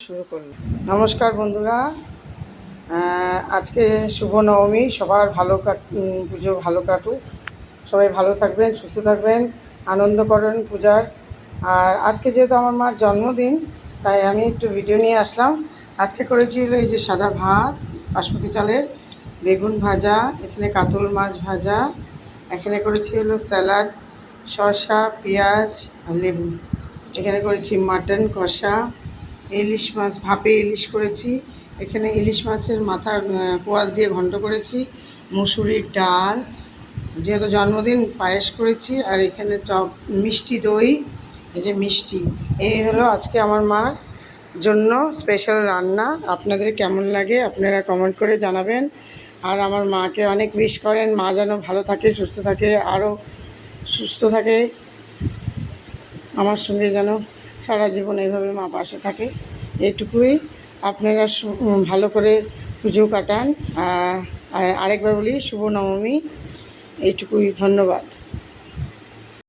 শুরু করলাম। নমস্কার বন্ধুরা, আজকে শুভ নবমী। সবার পুজো ভালো কাটুক, সবাই ভালো থাকবেন, সুস্থ থাকবেন, আনন্দ করেন পূজার। আর আজকে যেহেতু আমার মার জন্মদিন, তাই আমি একটু ভিডিও নিয়ে আসলাম। আজকে করেছি হলো এই যে সাদা ভাত, বাসমতি চালের, বেগুন ভাজা, এখানে কাতল মাছ ভাজা, এখানে করেছি হলো স্যালাড, শসা, পেঁয়াজ আর লেবু। এখানে করেছি মাটন কষা, ইলিশ মাছ, ভাপে ইলিশ করেছি। এখানে ইলিশ মাছের মাথা কোয়াশ দিয়ে ঘন্ট করেছি, মুসুরির ডাল, যেহেতু জন্মদিন পায়েস করেছি, আর এখানে টক মিষ্টি দই, এই যে মিষ্টি। এই হলো আজকে আমার মার জন্য স্পেশাল রান্না। আপনাদের কেমন লাগে আপনারা কমেন্ট করে জানাবেন। আর আমার মাকে অনেক উইশ করেন, মা যেন ভালো থাকে, সুস্থ থাকে, আরও সুস্থ থাকে, আমার সঙ্গে যেন সারা জীবন এইভাবে মা পাশে থাকে। এইটুকুই। আপনারা ভালো করে পুজো কাটান। আর আরেকবার বলি শুভ নবমী। এইটুকুই, ধন্যবাদ।